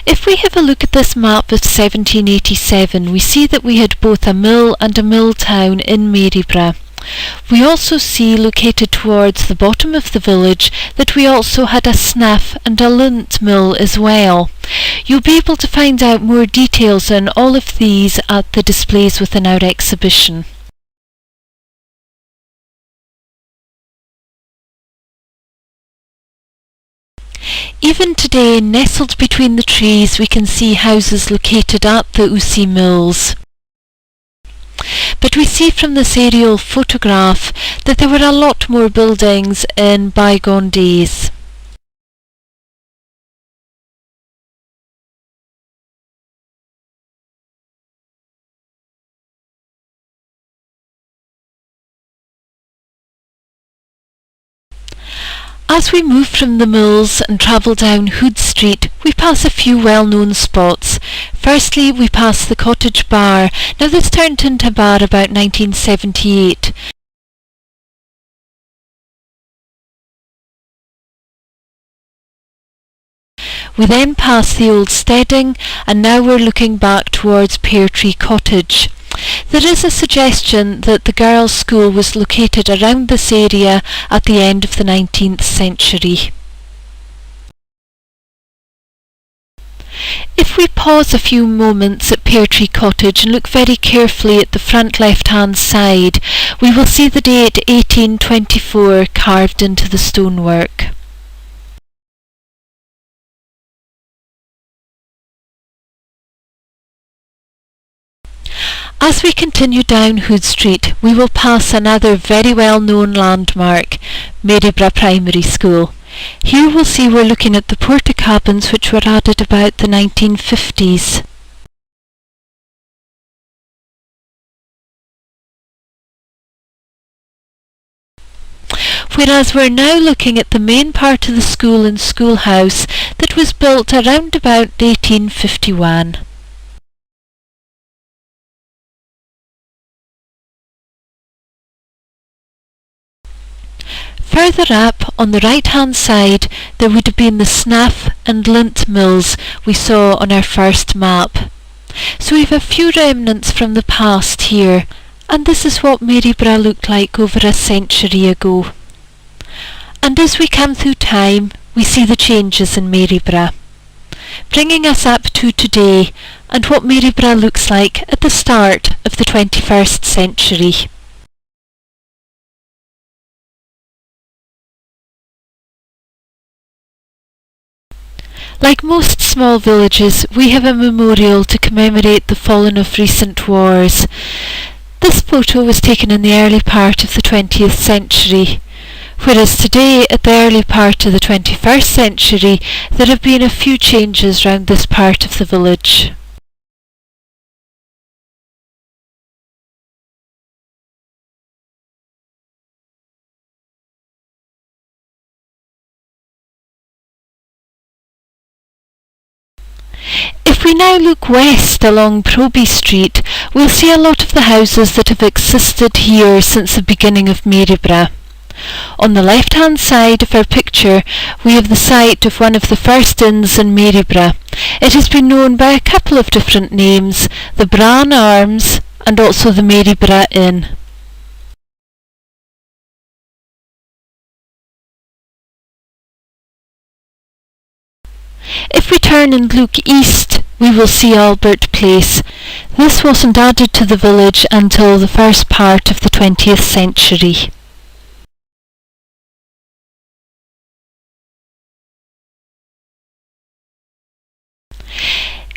If we have a look at this map of 1787, we see that we had both a mill and a mill town in Maryburgh. We also see, located towards the bottom of the village, that we also had a snuff and a lint mill as well. You'll be able to find out more details on all of these at the displays within our exhibition. Even today, nestled between the trees, we can see houses located at the Usi Mills. But we see from this aerial photograph that there were a lot more buildings in bygone days. As we move from the mills and travel down Hood Street, we pass a few well-known spots. Firstly, we pass the Cottage Bar. Now this turned into a bar about 1978. We then pass the old steading, and now we're looking back towards Pear Tree Cottage. There is a suggestion that the girls' school was located around this area at the end of the 19th century. If we pause a few moments at Pear Tree Cottage and look very carefully at the front left-hand side, we will see the date 1824 carved into the stonework. As we continue down Hood Street, we will pass another very well-known landmark, Maryburgh Primary School. Here we'll see we're looking at the porter cabins which were added about the 1950s. Whereas we're now looking at the main part of the school and schoolhouse that was built around about 1851. Further up, on the right-hand side, there would have been the snuff and lint mills we saw on our first map. So we have a few remnants from the past here, and this is what Maryburgh looked like over a century ago. And as we come through time, we see the changes in Maryburgh, bringing us up to today and what Maryburgh looks like at the start of the 21st century. Like most small villages, we have a memorial to commemorate the fallen of recent wars. This photo was taken in the early part of the 20th century, whereas today, at the early part of the 21st century, there have been a few changes round this part of the village. If we now look west along Proby Street, we'll see a lot of the houses that have existed here since the beginning of Maryburgh. On the left-hand side of our picture, we have the site of one of the first inns in Maryburgh. It has been known by a couple of different names, the Bran Arms and also the Maryburgh Inn. If we turn and look east, we will see Albert Place. This wasn't added to the village until the first part of the 20th century.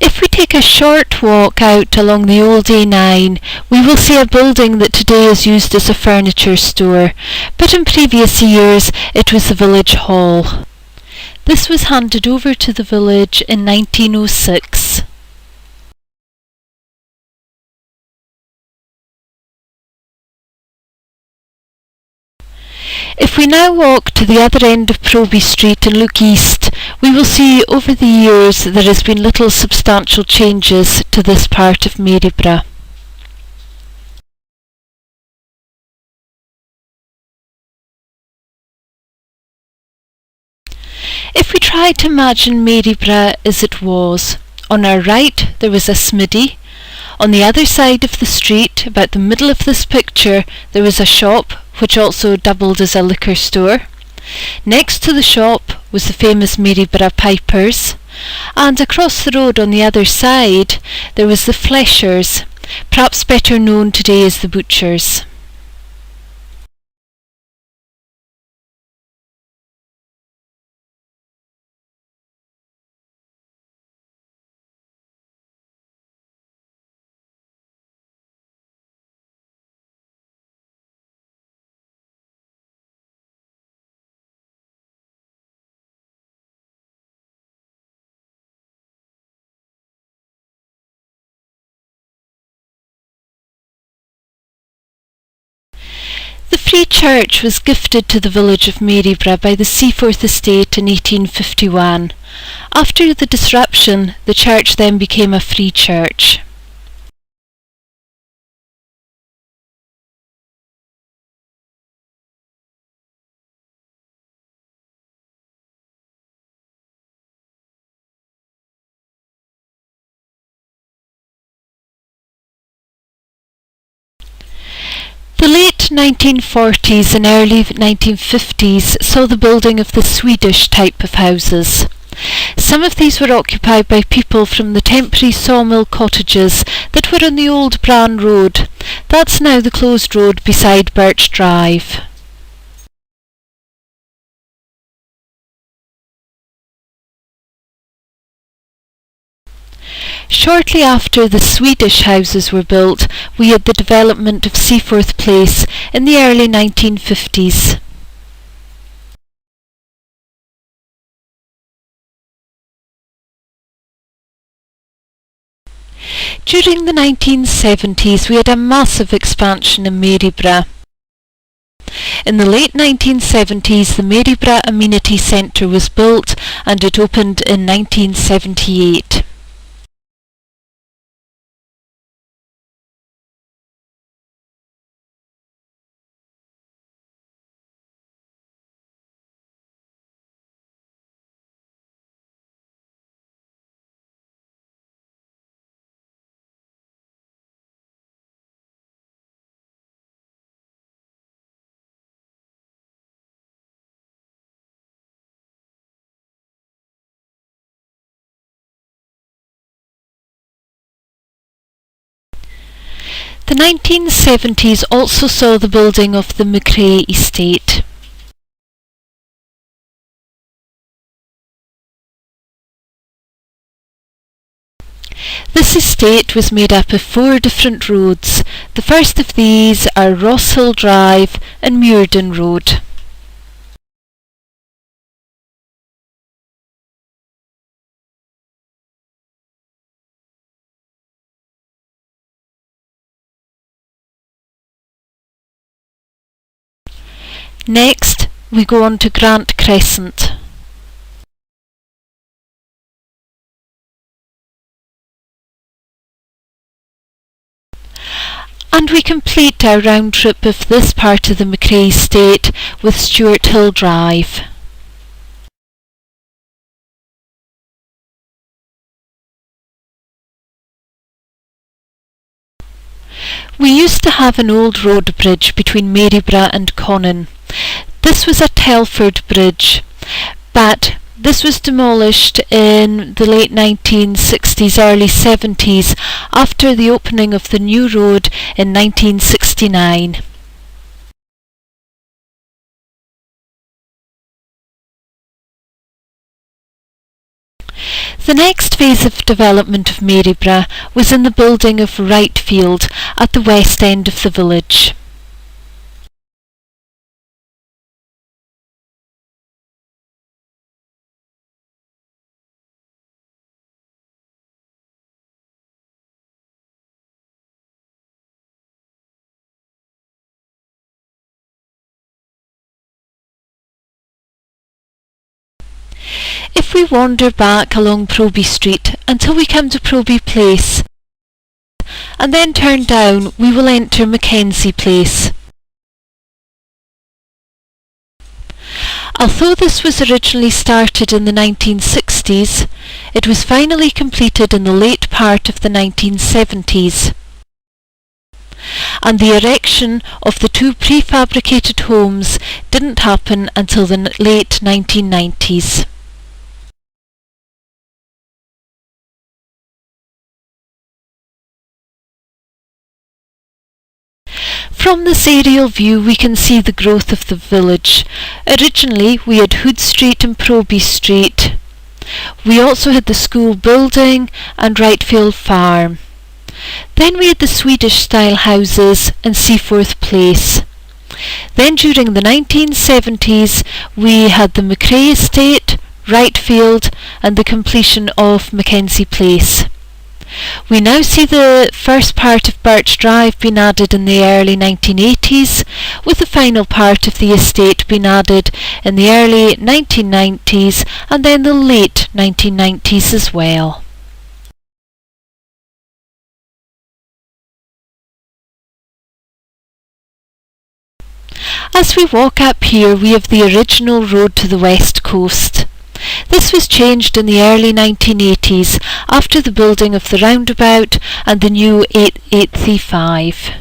If we take a short walk out along the old A9, we will see a building that today is used as a furniture store, but in previous years it was the village hall. This was handed over to the village in 1906. If we now walk to the other end of Proby Street and look east, we will see over the years there has been little substantial changes to this part of Maryburgh. If we try to imagine Maryburgh as it was, on our right there was a smiddy. On the other side of the street, about the middle of this picture, there was a shop which also doubled as a liquor store. Next to the shop was the famous Maryburgh Pipers, and across the road on the other side there was the Fleshers, perhaps better known today as the Butchers. The Free Church was gifted to the village of Maryburgh by the Seaforth Estate in 1851. After the disruption, the church then became a free church. The late 1940s and early 1950s saw the building of the Swedish type of houses. Some of these were occupied by people from the temporary sawmill cottages that were on the old Bran Road. That's now the closed road beside Birch Drive. Shortly after the Swedish houses were built, we had the development of Seaforth Place in the early 1950s. During the 1970s we had a massive expansion in Maryburgh. In the late 1970s the Maryburgh Amenity Centre was built and it opened in 1978. The 1970s also saw the building of the McRae estate. This estate was made up of 4 different roads. The first of these are Rosshill Drive and Muirden Road. Next, we go on to Grant Crescent. And we complete our round trip of this part of the McRae estate with Stuart Hill Drive. We used to have an old road bridge between Maryburgh and Conan. This was a Telford bridge, but this was demolished in the late 1960s, early 70s, after the opening of the new road in 1969. The next phase of development of Maryburgh was in the building of Wrightfield at the west end of the village. If we wander back along Proby Street until we come to Proby Place, and then turn down, we will enter Mackenzie Place. Although this was originally started in the 1960s, it was finally completed in the late part of the 1970s, and the erection of the two prefabricated homes didn't happen until the late 1990s. From this aerial view we can see the growth of the village. Originally we had Hood Street and Proby Street. We also had the school building and Wrightfield Farm. Then we had the Swedish style houses and Seaforth Place. Then during the 1970s we had the McRae Estate, Wrightfield and the completion of Mackenzie Place. We now see the first part of Birch Drive being added in the early 1980s, with the final part of the estate being added in the early 1990s and then the late 1990s as well. As we walk up here we have the original road to the west coast. This was changed in the early 1980s after the building of the roundabout and the new 835.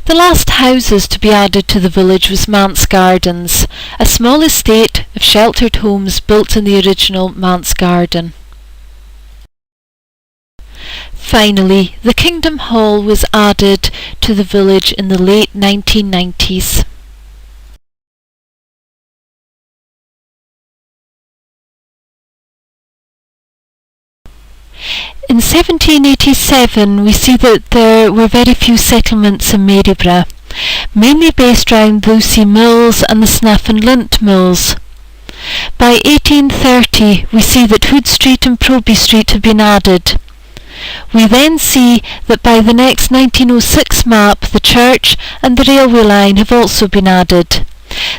The last houses to be added to the village was Manse Gardens, a small estate of sheltered homes built in the original Manse Garden. Finally, the Kingdom Hall was added to the village in the late 1990s. In 1787 we see that there were very few settlements in Maryburgh, mainly based round Lucy Mills and the Snuff and Lint Mills. By 1830 we see that Hood Street and Proby Street have been added. We then see that by the next 1906 map the church and the railway line have also been added.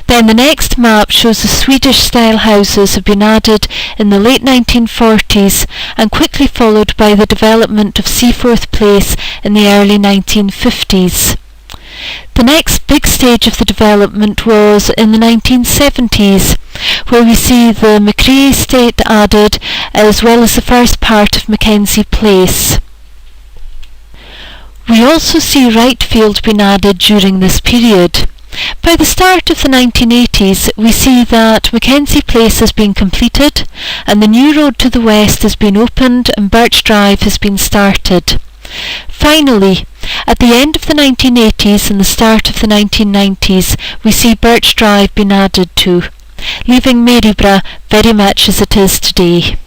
Then the next map shows the Swedish style houses have been added in the late 1940s and quickly followed by the development of Seaforth Place in the early 1950s. The next big stage of the development was in the 1970s, where we see the McRae Estate added as well as the first part of Mackenzie Place. We also see Wrightfield being added during this period. By the start of the 1980s we see that Mackenzie Place has been completed and the new road to the west has been opened and Birch Drive has been started. Finally, at the end of the 1980s and the start of the 1990s we see Birch Drive being added to, leaving Maryburgh very much as it is today.